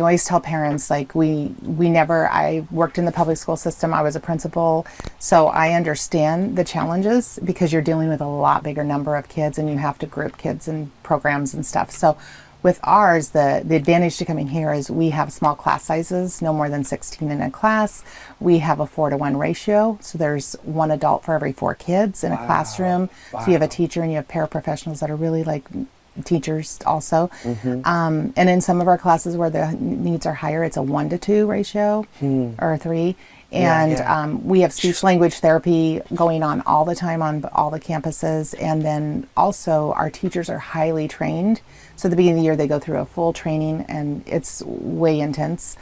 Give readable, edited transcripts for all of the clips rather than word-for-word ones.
I always tell parents, like, I worked in the public school system. I was a principal, so I understand the challenges because you're dealing with a lot bigger number of kids and you have to group kids in programs and stuff. So with ours, the advantage to coming here is we have small class sizes, no more than 16 in a class. We have a 4-to-1 ratio, so there's one adult for every 4 kids in a classroom. So you have a teacher and you have paraprofessionals that are really like teachers also. And in some of our classes where the needs are higher, it's a 1-to-2 ratio or 3. And we have speech language therapy going on all the time on all the campuses. And then also our teachers are highly trained. So at the beginning of the year, they go through a full training, and it's way intense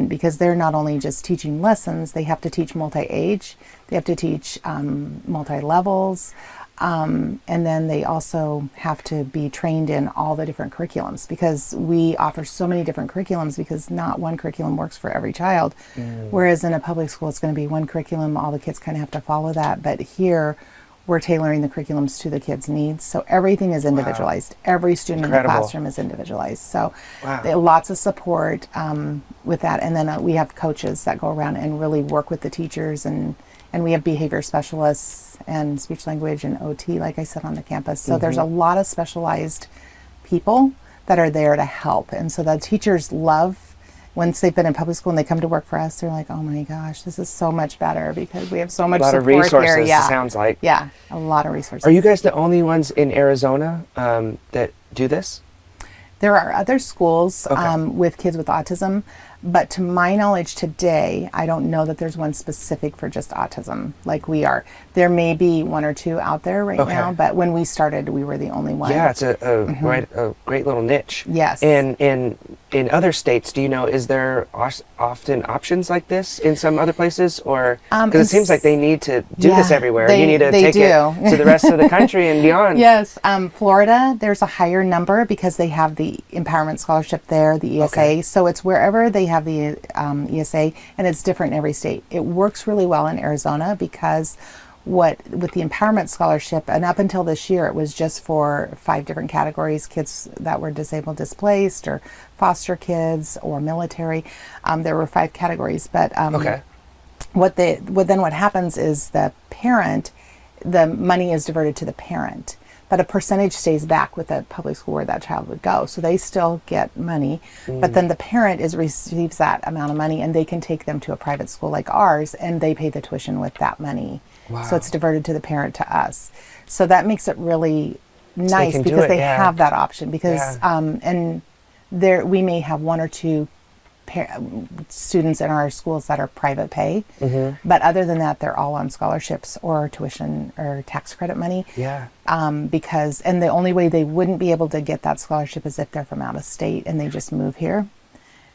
because they're not only just teaching lessons, they have to teach multi-age, they have to teach multi-levels. And then they also have to be trained in all the different curriculums, because we offer so many different curriculums, because not one curriculum works for every child. Whereas in a public school, it's going to be one curriculum, all the kids kind of have to follow that. But here, we're tailoring the curriculums to the kids' needs. So everything is individualized. Every student in the classroom is individualized. So lots of support with that. And then we have coaches that go around and really work with the teachers, and we have behavior specialists and speech language and OT, like I said, on the campus. So there's a lot of specialized people that are there to help. And so the teachers love, once they've been in public school and they come to work for us, they're like, oh my gosh, this is so much better because we have so much support here. A lot of resources, it sounds like. Yeah, a lot of resources. Are you guys the only ones in Arizona that do this? There are other schools with kids with autism, but to my knowledge today, I don't know that there's one specific for just autism like we are. There may be 1 or 2 out there right now, but when we started, we were the only one. Yeah, it's a great little niche. Yes. And in other states, do you know, is there often options like this in some other places? Or because it seems like they need to do this everywhere. You need to take it to the rest of the country and beyond. Yes. Florida, there's a higher number because they have the Empowerment Scholarship there, the ESA. So it's wherever they have the ESA, and it's different in every state. It works really well in Arizona because with the Empowerment Scholarship, and up until this year, it was just for 5 different categories: kids that were disabled, displaced, or foster kids, or military. There were 5 categories, but what happens is the money is diverted to the parent, but a percentage stays back with the public school where that child would go. So they still get money, but then the parent receives that amount of money, and they can take them to a private school like ours, and they pay the tuition with that money. So it's diverted to the parent, to us. So that makes it really nice because they have that option. Because and we may have 1 or 2 students in our schools that are private pay, but other than that, they're all on scholarships or tuition or tax credit money. Because the only way they wouldn't be able to get that scholarship is if they're from out of state and they just move here.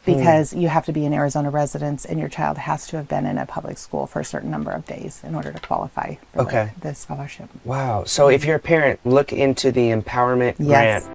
Because you have to be an Arizona resident, and your child has to have been in a public school for a certain number of days in order to qualify for the scholarship. Wow. So if you're a parent, look into the Empowerment Grant.